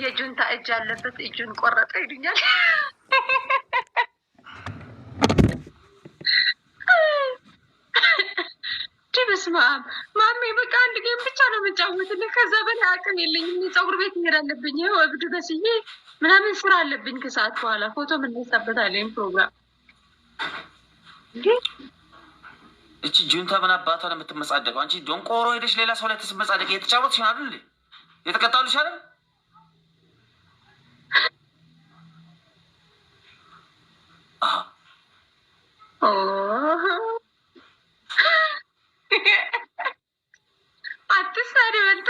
የጁንታ እጅ አለበት እጁን ቆረጠ ይሉኛል። በስመ አብ ማሜ፣ በቃ አንድ ጌም ብቻ ነው የምጫወትልህ። ከዛ በላይ አቅም የለኝም። ፀጉር ቤት መሄድ አለብኝ። ይኸው እብድ በስዬ ምናምን ስራ አለብኝ። ከሰዓት በኋላ ፎቶ የምንነሳበታለን ፕሮግራም። እቺ ጁንታ ምን አባቷ ነው የምትመጻደቀው? አንቺ ዶንቆሮ ሄደሽ ሌላ ሰው ላይ ትመጻደቅ። የተጫወት ሲሆን አይደል የተቀጣሉሽ አይደል? አትሳደበልተ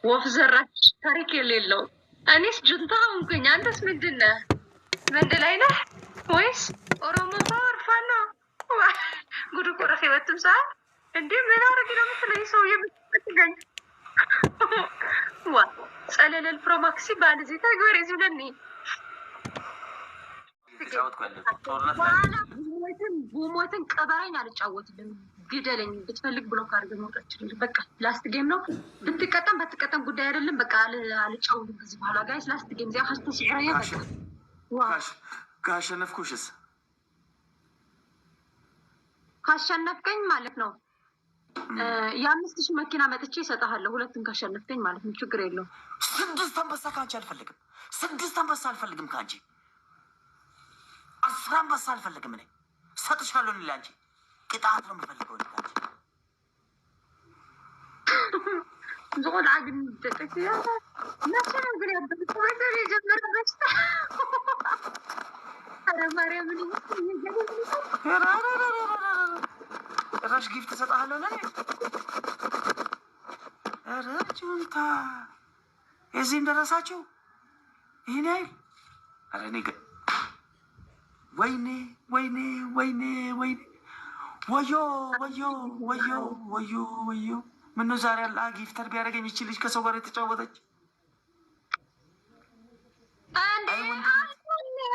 ወፍ ዘራች ታሪክ የሌለው። እኔስ ጁንታ ሆንኩኝ። አንተስ ምንድን ነህ? መንድ ላይ ነህ ወይስ ኦሮሞ ፓወርፋል ነው? ጉድ ቆረፍ የበትም ሰዓት እንዴ ምን አረግ ነው የምትለኝ? ሰው የምትገኝ ዋ ጸለለል ፕሮማክሲ ባልዚ ተግበሬ ዝብለኒ ቡሞትን ቀበረኝ። አልጫወትልም። ግደለኝ ብትፈልግ ብሎክ አድርገህ መውጣት ይችላል። በቃ ላስት ጌም ነው። ብትቀጠም ባትቀጠም ጉዳይ አይደለም። በቃ አልጫወትም ከዚህ በኋላ ጋይስ። ላስት ጌም ዚያ ካስተ ሲዕረየ በቃ ካሸነፍኩሽስ? ካሸነፍከኝ ማለት ነው የ5,000 መኪና መጥቼ እሰጥሃለሁ። ሁለቱን ካሸነፍከኝ ማለት ነው። ችግር የለውም። 6 አንበሳ ከአንቺ አልፈልግም። 6 አንበሳ አልፈልግም ከአንቺ 10 አንበሳ አልፈልግም። እኔ እሰጥሻለሁ። ለአንቺ ቅጣት ነው የምፈልገው። ለአንቺ ዝቆልዓ ግን ደቀት መቼ ነው ግን ያበልኩ ወይዘር የጀመረበች ኧረ ማርያምን ጭራሽ ጊፍት እሰጥሃለሁ ለኔ። ኧረ ጁንታ የዚህም ደረሳችሁ ይህን ያህል። ኧረ እኔ ግን ወይኔ ወይኔ ወይኔ ወይኔ ወዮ ወዮ ወዮ ወዮ ወዮ። ምነው ዛሬ ያለ ጊፍተር ቢያደርገኝ ይቺ ልጅ ከሰው ጋር የተጫወተች።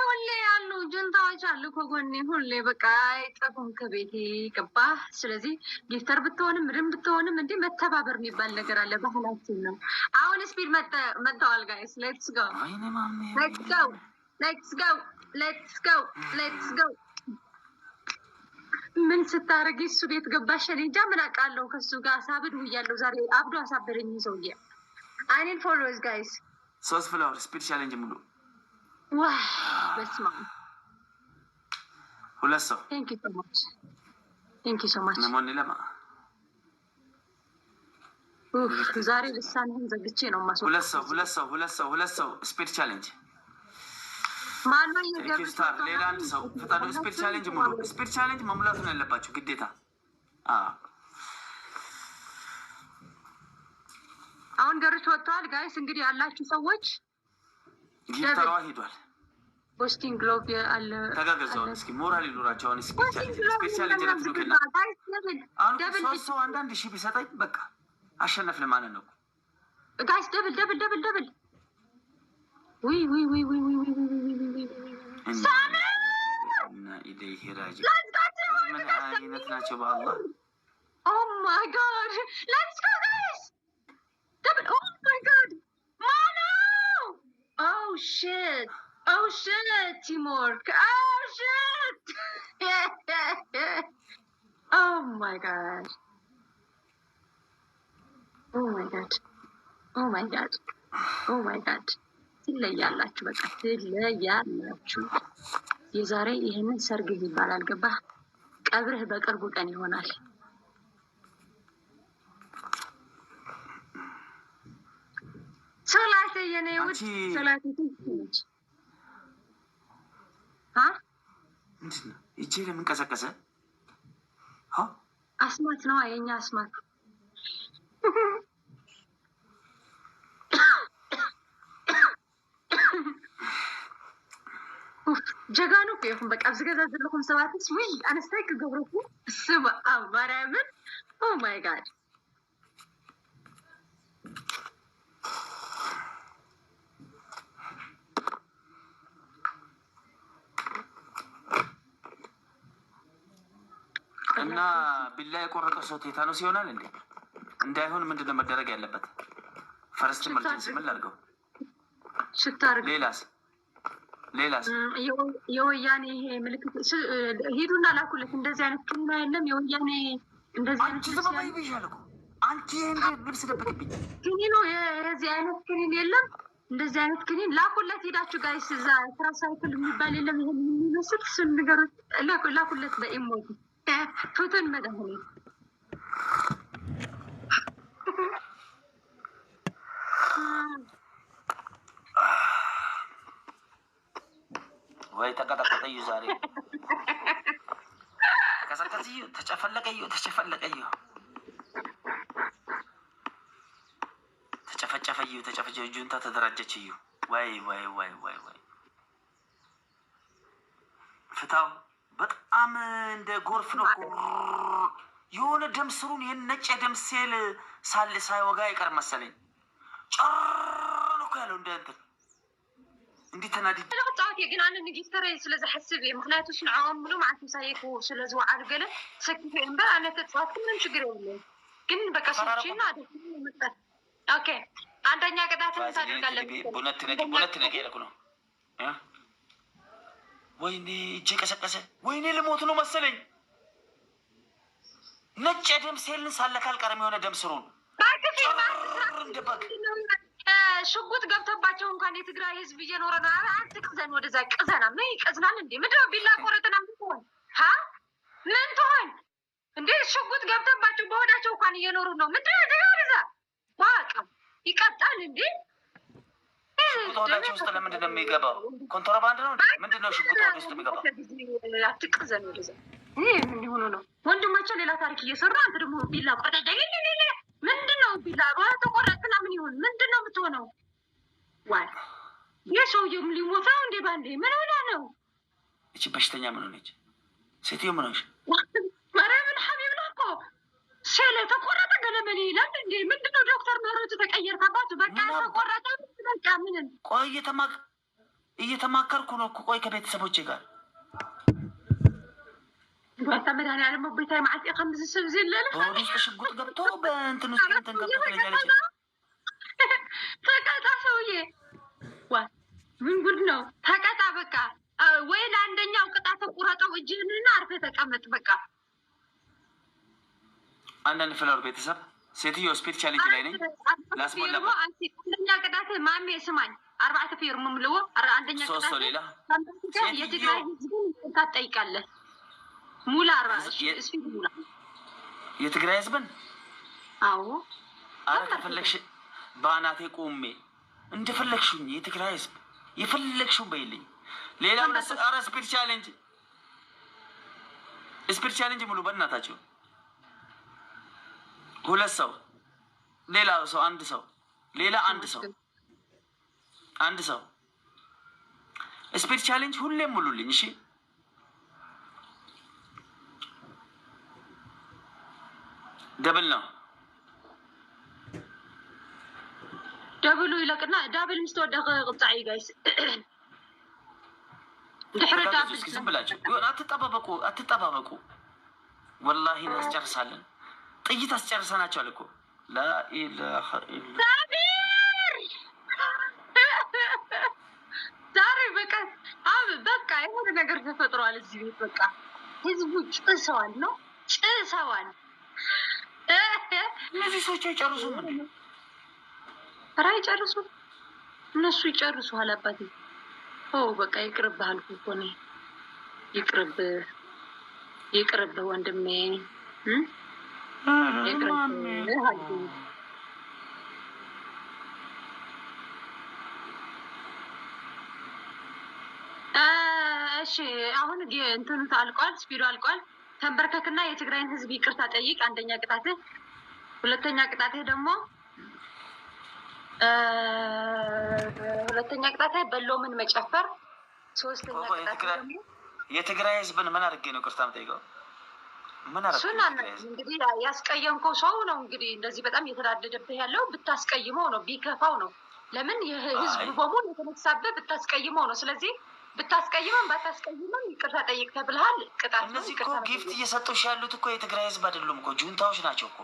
ሁሌ ያሉ ጁንታዎች አሉ ከጎኔ ሁሌ። በቃ አይጠፉም ከቤቴ ገባህ። ስለዚህ ጊፍተር ብትሆንም ምንም ብትሆንም እንዲህ መተባበር የሚባል ነገር አለ፣ ባህላችን ነው። አሁን ስፒድ መጥተዋል ጋይስ። ሌትስ ጎ ሌትስ ጎ ሌትስ ጎ ሌትስ ጎ ሌትስ ጎ። ምን ስታደርጊ እሱ ቤት ገባሽ? እኔ እንጃ ምን አውቃለሁ። ከሱ ጋር ሳብድ ውያለሁ። ዛሬ አብዶ አሳበረኝ ሰውዬ። አይኔን ፎሎወርስ ጋይስ 3 ፍላወር ስፒድ ቻሌንጅ ሙሉ ዋ በስማ 2 ሰው ቴንክ ዩ ሶ ማች ቴንክ ዩ ሶ ማች። ነሞን ለማ ዛሬ ልሳንህን ዘግቼ ነው ማስወጣው። 2 ሰው ስፒድ ቻሌንጅ ማነው የገርስታር? ሌላ አንድ ሰው ፈጣኑ ስፒድ ቻሌንጅ ሙሉ። ስፒድ ቻሌንጅ መሙላት ነው ያለባችሁ ግዴታ። አሁን ገርች ወጥተዋል ጋይስ። እንግዲህ ያላችሁ ሰዎች ጊፍተሯ ሄዷል። ፖስቲንግ ግሎብ አለ። ተጋገዘውን እስኪ ሞራል ይኑራቸው። አሁን ስፒድ ቻሌንጅ ለትሉክና አሁን 3 ሰው አንዳንድ ሺህ ቢሰጠኝ በቃ አሸነፍን ማለት ነው ጋይስ። ደብል ደብል ደብል ደብል ውይ ውይ ውይ ውይ ውይ ውይ ሳሚ እና ኢለይሂ ራጂ ምን አይነት ናቸው በአላህ። ኦ ማይ ጋድ ሌትስ ጎ ጋይስ ደብል ኦ ማይ ጋድ ማኖ ኦ ሺት ኦ ሺት ቲምወርክ ኦ ሺት ኦ ማይ ጋድ ኦ ማይ ጋድ ኦ ማይ ጋድ ኦ ማይ ጋድ ትለያላችሁ። በቃ ትለያላችሁ። የዛሬ ይሄንን ሰርግ ይባላል ገባህ? ቀብርህ በቅርቡ ቀን ይሆናል። ሶላቴ የኔ ውድ ሶላቴ ትንሽ ምንድነው እጄ ለምን ቀሰቀሰ? አስማት ነው የኛ አስማት። ጀጋኑ ይሁን በቃ ዝገዛ ዘለኩም ሰባትስ ወይ አነስታይ ከገብረኩ ስባ ማርያምን ኦ ማይ ጋድ እና ቢላ የቆረጠ ሰው ቴታኖስ ይሆናል እንዴ? እንዳይሆን ምንድነው መደረግ ያለበት? ፈርስት ኢመርጀንሲ ምን ላድርገው? ሽታርግ ሌላስ የወያኔ ይሄ ምልክት ሂዱና ላኩለት። እንደዚህ አይነት ክኒን የለም የወያኔ እንደዚህ አይነት ዝም በይ ብያለሁ እኮ አንቺ ይሄን ልብስ ደብቅብኝ። ክኒኑ የዚህ አይነት ክኒን የለም። እንደዚህ አይነት ክኒን ላኩለት። ሄዳችሁ ጋይስ እዛ ስራ ሳይክል የሚባል የለም ይሄን የሚመስል እሱን ንገሩት። ላኩለት በኢሞጂ ፎቶን መድኃኒት ወይ ተቀጠቀጠዩ ዛሬ ከሰከዚዩ ተጨፈለቀዩ ተጨፈጨፈዩ ጁንታ ተደራጀችዩ። ወይ ፍታው በጣም እንደ ጎርፍ ነው እኮ የሆነ ደም ስሩን ይህን ነጭ የደም ሴል ሳይወጋ አይቀር መሰለኝ ጨር ነው እኮ ያለው እንደ እንዴት ተናድጄ ለውጣት ግን አነ ንግስተር ስለዚ حسب ምክንያቱ ስንዓም ብሎ ማለት ሳይኩ ስለዚ ወዓል ገለ ሰክፈ እንበር አነ ተጽዋት ምን ችግር የለም ግን በቃ ሰጪና አደረኩ መጣ ኦኬ አንደኛ ቀዳት ታደርጋለህ ቡነት ነገ ይልኩ ነው ወይኔ እጄ ቀሰቀሰ ወይኔ ልሞት ነው መሰለኝ ነጭ ደም ሴልን ሳለካል ቀረም የሆነ ደም ስሩን ባክፊ እንደባክ ሽጉጥ ገብተባቸው እንኳን የትግራይ ህዝብ እየኖረ ነው። አትቅዘን ወደዛ ቅዘና ምን ይቀዝናል እንዴ? ምድር ቢላ ቆረጥና ምን ትሆን ምን ትሆን እንዴ? ሽጉጥ ገብተባቸው በወዳቸው እንኳን እየኖሩ ነው። ምድር ወደዛ ዋቃ ይቀጣል እንዴ? ሽጉጥ ወዳቸው ውስጥ ለምንድን ነው የሚገባው? ኮንትራባንድ ነው ምንድን ነው ሽጉጥ ወደ ውስጥ የሚገባው? አትቅዘን ወደዛ ምን ሆኖ ነው? ወንድማቸው ሌላ ታሪክ እየሰራ አንተ ደግሞ ቢላ ቆረጥ ምንድነው ቢላ ተቆረጥና ምን ይሁን? ምንድነው የምትሆነው? ዋይ የሰውየውም ሊሞት ነው እንዴ? ባንዴ ምን ሆነ ነው? እቺ በሽተኛ ምን ሆነች? ሴትዮ ምን ሆነች? ማርያምን ሐቢብና እኮ ሴለ ተቆረጠ ገለመሌ ይላል እንዴ? ምንድነው ዶክተር ምህረቱ ተቀየርካባቱ? በቃ ተቆረጠ በቃ ምንም ቆይ እየተማከርኩ ነው እኮ ቆይ ከቤተሰቦቼ ጋር ወጣ መዳን ያለ መብታዬ ማዕት ከምዝ ሰብ ዘለለ ወዲስ ተሽጉጥ ገብቶ በእንትን ውስጥ እንትን ገብቶ ተለያለች። ተቀጣ ሰውዬ ዋ ምን ጉድ ነው? ተቀጣ በቃ ወይ ለአንደኛው ቅጣት ተቆረጠው እጅህንና አርፈህ ተቀመጥ በቃ። አንዳንድ ፍላወር ቤተሰብ ሴትዮ ስፒድ ቻሌንጅ ላይ ነኝ ላስሞላበት አንደኛ ቅጣት ማሜ ስማኝ 4 ፊርም ምልዎ አንደኛ ቅጣት ሌላ የትግራይ ህዝብን ታጠይቃለህ ሙላ እስፊ ሙላ የትግራይ ህዝብን አዎ አረ ከፈለግሽ ባናቴ ቆሜ እንደፈለግሽኝ የትግራይ ህዝብ የፈለግሽው በይልኝ። ሌላ አረ ስፒድ ቻሌንጅ ሙሉ በእናታችሁ 2 ሰው ሌላ ሰው አንድ ሰው ሌላ አንድ ሰው ስፒድ ቻሌንጅ ሁሌም ሙሉልኝ እሺ። ደብል ነው ደብሉ ይለቅና ዳብል ምስተወደቀ ቅጣይ ጋይስ ድሕረታ ዝም ብላችሁ አትጠባበቁ ወላሂ እናስጨርሳለን። ጥይት አስጨርሰናቸዋል እኮ ላኢላሀ ኢላ ዛሬ በቃ የሆነ ነገር ተፈጥሯል እዚህ ቤት በቃ ህዝቡ ጭሰዋል ነው ጭሰዋል። እነዚህ ሰዎች አይጨርሱም እንዴ? ኧረ አይጨርሱም እነሱ ይጨርሱ አላባቴ በቃ ይቅርብህ አልኩ እኮ እኔ ይቅርብህ ወንድሜ ይቅርብህ አልኩ። እሺ አሁን እንትኑ አልቋል፣ ስፒዱ አልቋል። ተንበርከክና የትግራይን ህዝብ ይቅርታ ጠይቅ። አንደኛ ቅጣትህ። ሁለተኛ ቅጣትህ ደግሞ በሎምን መጨፈር። ሶስተኛ ቅጣትህ ደግሞ የትግራይ ህዝብን ምን አድርጌ ነው ቅርታ የምጠይቀው? እንግዲህ ያስቀየምከው ሰው ነው እንግዲህ እንደዚህ በጣም እየተዳደደብህ ያለው ብታስቀይመው ነው ቢከፋው ነው። ለምን የህዝቡ በሙሉ የተነሳበህ ብታስቀይመው ነው። ስለዚህ ብታስቀይመም ባታስቀይመም ይቅርታ ጠይቅ ተብልሃል። ቅጣት ነው። እነዚህ እኮ ጊፍት እየሰጡሽ ያሉት እኮ የትግራይ ህዝብ አይደሉም እኮ ጁንታዎች ናቸው እኮ።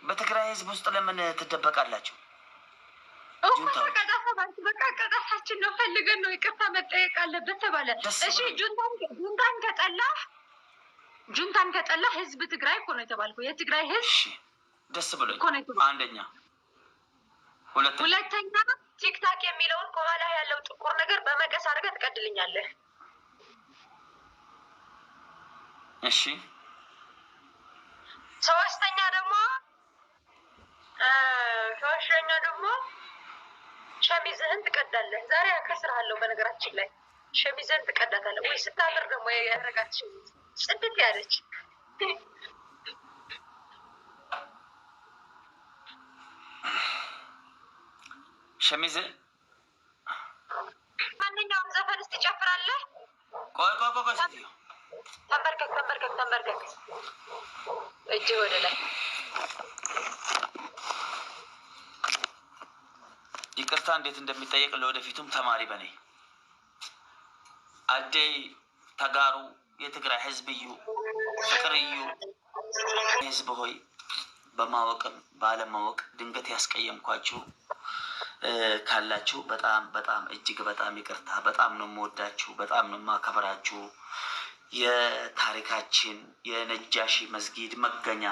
በትግራይ ህዝብ ውስጥ ለምን ትደበቃላችሁ? በቃ ቀጣታችን ነው፣ ፈልገን ነው፣ ይቅርታ መጠየቅ አለበት ተባለ። እሺ ጁንታን ከጠላ ህዝብ ትግራይ እኮ ነው የተባልኩ። የትግራይ ህዝብ ደስ ብሎ አንደኛ፣ ሁለተኛ ቲክታክ የሚለውን ከኋላ ያለው ጥቁር ነገር በመቀስ አድርገህ ትቀድልኛለህ። እሺ ሶስተኛ ደግሞ ሸሚዝህን ትቀዳለህ። ዛሬ አከስርሃለሁ። በነገራችን ላይ ሸሚዝህን ትቀዳታለህ ወይ? ስታምር ደግሞ ያረጋት ሸሚዝ ጽድት ያለች ሸሚዝ። ማንኛውም ዘፈን ውስጥ ትጨፍራለህ? ቆይ ተንበርከክ፣ እጅ ወደ ላይ። ይቅርታ እንዴት እንደሚጠየቅ ለወደፊቱም ተማሪ በኔ አደይ ተጋሩ የትግራይ ህዝብ እዩ፣ ፍቅር እዩ። ህዝብ ሆይ በማወቅም ባለማወቅ ድንገት ያስቀየምኳችሁ ካላችሁ በጣም እጅግ በጣም ይቅርታ። በጣም ነው የምወዳችሁ፣ በጣም ነው የማከብራችሁ። የታሪካችን የነጃሺ መስጊድ መገኛ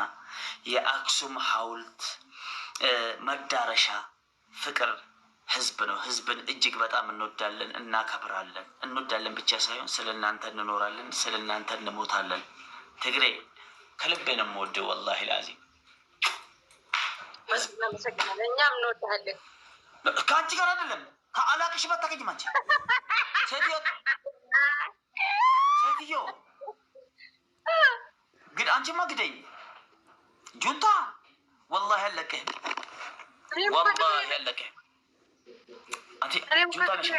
የአክሱም ሐውልት መዳረሻ ፍቅር ህዝብ ነው። ህዝብን እጅግ በጣም እንወዳለን፣ እናከብራለን። እንወዳለን ብቻ ሳይሆን ስለ እናንተ እንኖራለን፣ ስለ እናንተ እንሞታለን። ትግሬ ከልቤ ነው የምወደው። ወላሂ ላዚም እኛም እንወዳለን። ከአንቺ ጋር አይደለም ከአላቅሽ በታገኝም አንቺ ሴትዮ ግን አንቺማ ግደኝ ጁንታ ወላሂ ያለቅህም ወላሂ ያለቅህም። ጁንታ ነሽ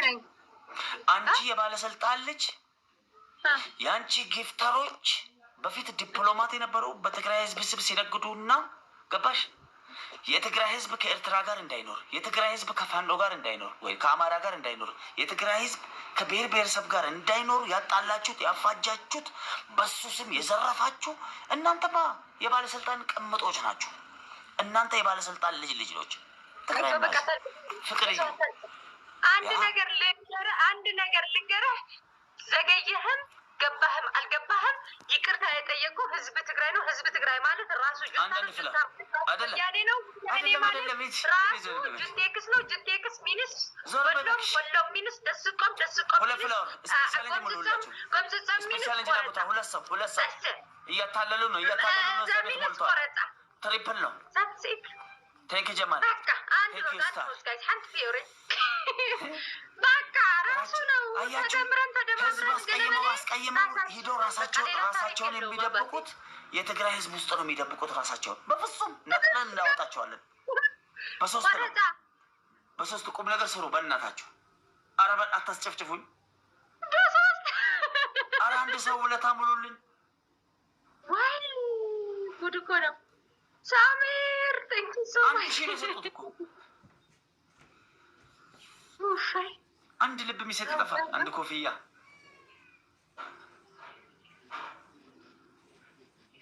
አንቺ የባለስልጣን ልጅ። የአንቺ ጊፍተሮች በፊት ዲፕሎማት የነበሩ በትግራይ ህዝብ ስብ ሲነግዱ እና ገባሽ? የትግራይ ህዝብ ከኤርትራ ጋር እንዳይኖር፣ የትግራይ ህዝብ ከፋኖ ጋር እንዳይኖር ወይ ከአማራ ጋር እንዳይኖር፣ የትግራይ ህዝብ ከብሔር ብሔረሰብ ጋር እንዳይኖሩ ያጣላችሁት ያፋጃችሁት በሱ ስም የዘረፋችሁ እናንተማ የባለስልጣን ቅምጦች ናችሁ። እናንተ የባለስልጣን ልጆች ትግራይ ፍቅር እዩ። አንድ ነገር ልንገርህ፣ ዘገየህም ገባህም አልገባህም ይቅርታ የጠየቁ ህዝብ ትግራይ ነው። ህዝብ ትግራይ ማለት ራሱ ያኔ ነው። ራሱ ጅንቴክስ ነው። ጅንቴክስ ሚኒስ ወሎም ሚኒስ ደስቆም ሁለት ሰው እያታለሉ ነው። ትሪፕል ነው። ቴንክ ጀማል በቃ ራሱ ነው። ህዝብ አስቀይመው ሂዶ ራሳቸውን የሚደብቁት የትግራይ ህዝብ ውስጥ ነው የሚደብቁት ራሳቸውን። በፍጹም ነቅለን እናወጣቸዋለን። በሶስት ቁም ነገር ስሩ በእናታችሁ። ኧረ አታስጨፍጭፉኝ። ኧረ አንድ ሰው ውለታ ሙሉልኝ። ወይ ጉድ እኮ ነው። ሳሚር ቴንክ ዩ ሶ ማች። ነው የሰጡት እኮ አንድ ልብ የሚሰጥ ይጠፋል። አንድ ኮፍያ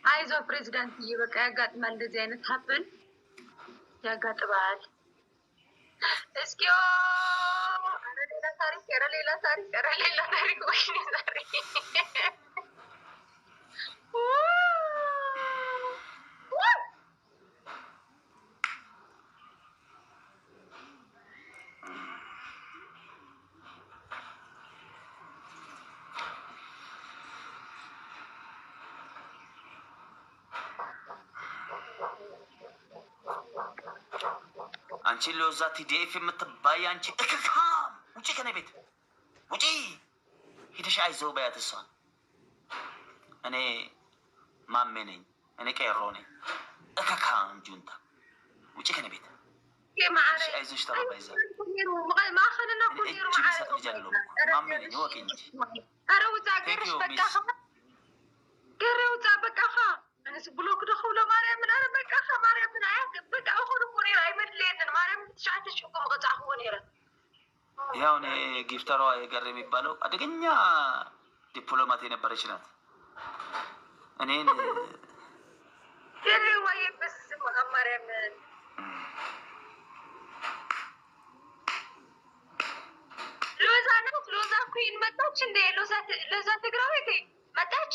አይዞ ፕሬዚዳንት በቃ ያጋጥማል። እንደዚህ አይነት ሀብን ያጋጥማል። እስኪ ሌላ ታሪክ ወይ ዛሬ አንቺ ሎዛ ቲዲኤፍ የምትባይ አንቺ እክካም ውጪ፣ ከኔ ቤት ውጪ። ሂደሽ አይዞህ በያት እሷን። እኔ ማሜ ነኝ፣ እኔ ቀሮ ነኝ። እክካም ጁንታ ውጪ ከኔ ቤት። አይዞሽ ተባባይዛ ማሜ ነኝ ወቂ እንጂ ገሬውታ በቃ እነሱ ብሎክ ደኸውለ ማርያም ምን አረ በቃ ማርያም ምን በቃ አሁን ቆኔ አይመድለኝን ማርያም ተሻተሽ እኮ መቀጣሁ ወኔራ ያው እኔ ጊፍተሯ የገር የሚባለው አደገኛ ዲፕሎማት የነበረች ናት። እኔን ገሬዋ መጣች እንዴ? ለዛ ትግራዊቴ መጣች።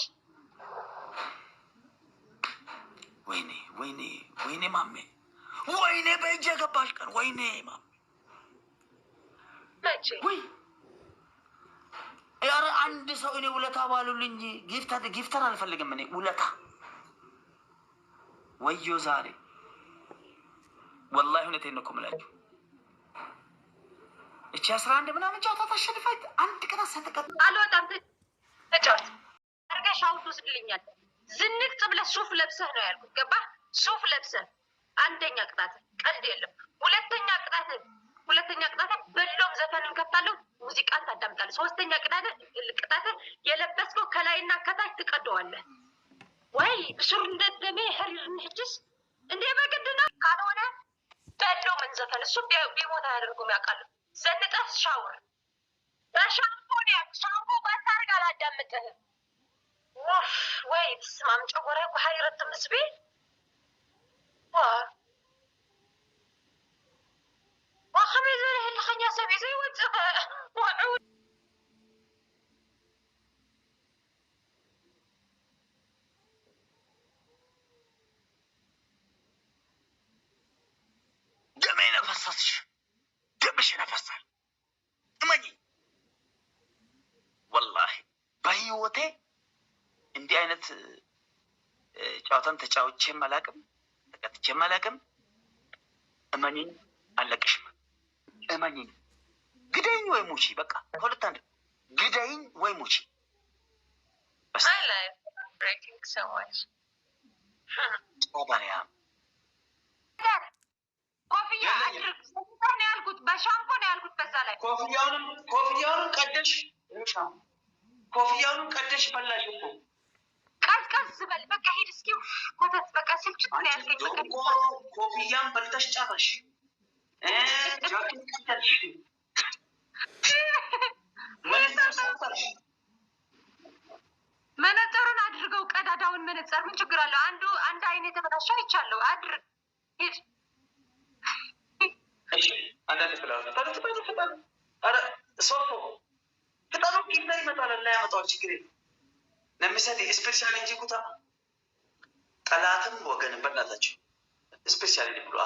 ወይኔ ማሜ፣ ወይኔ በእጅ የገባሽ ቀን፣ ወይኔ ማሜ መቼ? ኧረ አንድ ሰው እኔ ውለታ ባሉልኝ። ጊፍተር አልፈልግም እኔ ውለታ። ወዮ ዛሬ ወላሂ እውነቴን ነው እኮ የምላችሁ። እቺ 11 ምናምን ጨዋታ ታሸንፋት አንድ ቀን አሳተቀጥ አልወጣም። ተጫወት አድርገሽ አውጡ ስልኛል። ዝንጥ ብለህ ሱፍ ለብሰህ ነው ያልኩት። ገባህ? ሱፍ ለብሰህ አንደኛ ቅጣት ቀልድ የለም። ሁለተኛ ቅጣት በሎም ዘፈን እንከፍታለሁ፣ ሙዚቃን ታዳምጣለህ። ሶስተኛ ቅጣት የለበስከው ከላይና ከታች ትቀደዋለህ። ወይ ሱር እንደደሜ ህሪር ንህጅስ እንዴ በግድ ነው። ካልሆነ በሎ ምን ዘፈን እሱ ቢሞት አያደርጉም ያውቃሉ። ዘንጠህ ሻወር ሻምፖ ባታርግ አላዳምጥህም። ወይ ስማም ጨጎራ እኮ ሀይረት ምስቤ وخميس ولا اللي خليني اسوي زي وعود دمي نفساتش دمش نفسال امني والله بهيوتي እንዲህ አይነት ጨዋታን ተጫውቼም አላውቅም፣ ተቀጥቼም አላውቅም። እመኚኝ አለቅሽም። እመኚኝ ግደኝ ወይ ሙቺ፣ በቃ ሁለት አንድ ግደኝ ወይ ሙቺ። ኮፍያ አድርግ ነው ያልኩት፣ በሻምፖ ነው ያልኩት። በዛ ላይ ኮፍያውንም ቀደሽ በላሽ እኮ ቀዝቀዝ በል በቃ ሂድ እስኪ ኮተት በቃ ስልችት ነው ያልከኝ። ኮፍያም በልተሽ ጨረሽ፣ ጃኬት ቀደሽ፣ መነጽሩን አድርገው፣ ቀዳዳውን መነጽር ምን ችግር አለው? አንድ አይነት የተበላሸ አይቻለሁ። አድርግ ሂድ። እሺ አንዳንድ ፍላል ሶፎ ፍጣኑ ጊዜ ይመጣል እና ያመጣዋል። ችግር የለም። ለምሳሌ ስፔሻል እንጂ ኩታ ጠላትም ወገን በላታቸው ስፔሻል ብሎ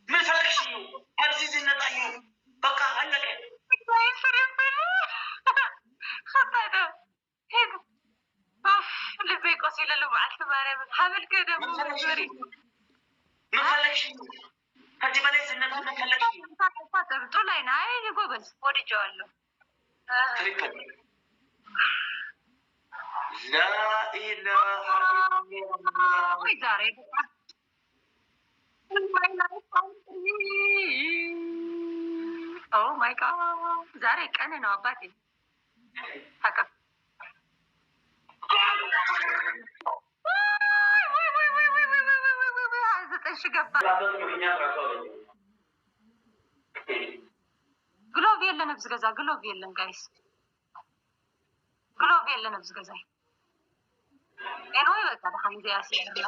ምን ፈለግሽ? አብዚዝ ነጣዩ በቃ አለቀ። ልቤ ቆሲለ ልባዓልቲ ማርያም ሓብል ከደሙ ምን ፈለግሽ? ከዚህ በላይ ዝነቱ ፈለግሽ? ጡላይ ናይ ጎበዝ ወድጀዋለሁ። ላኢላሃ ወይ ዛሬ ኦ ማይ ጋድ ዛሬ ቀን ነው አባቴ። ታቀፍ ዘጠኝ ገባ። ግሎቭ የለንም ዝገዛ ግሎቭ የለን ጋይስ፣ ግሎቭ የለንም ዝገዛ ኤኖይ በቃ ደሓን ዚያ ሲላ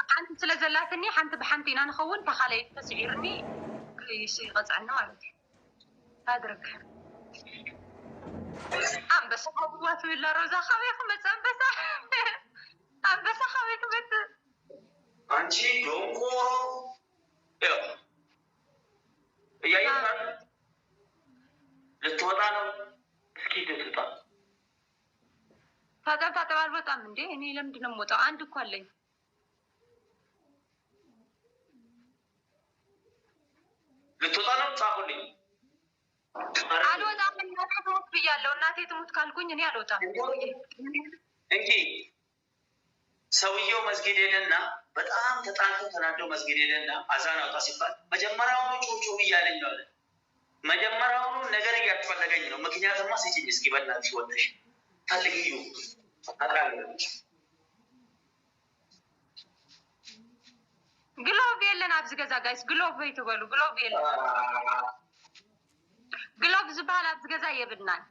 ሓንቲ ስለ ዘላትኒ ሓንቲ ብሓንቲ ኢና ንኸውን ተኻለይ ተስዒርኒ ይቀፅዐኒ ማለት እዩ። ታድርግ አንበሳ ከብዋት ብላ ሮዛ ካበይ ክመፅ አንበሳ ካበይ ክመፅ አንቺ ዶንቆሮ እያየ ልትወጣ ነው። እስኪ ልትወጣ ታጠብ አልወጣም እንዴ? እኔ ለምንድን ነው የምወጣው? አንድ እኮ አለኝ። ልትወጣ ነው። ጻፉልኝ። አልወጣም። እናቴ ትሙት ብያለሁ። እናቴ ትሙት ካልኩኝ እኔ አልወጣም። እንጂ ሰውየው መስጊድ ሄደና በጣም ተጣልቶ ተናዶ መስጊድ ሄደና አዛን አውጣ ሲባል መጀመሪያውኑ ጩጩ እያለኝ ነው አለ። መጀመሪያውኑ ነገር እያትፈለገኝ ነው። ምክንያቱማ ስጭኝ እስኪ በእናትሽ ወጥተሽ ፈልግዩ አጥራለች። ግሎቭ የለን አብዝ ገዛ ጋይስ ግሎቭ ወይ ትበሉ ግሎቭ የለን ግሎብ ዝበሃል ኣብ ዝገዛ የብልናን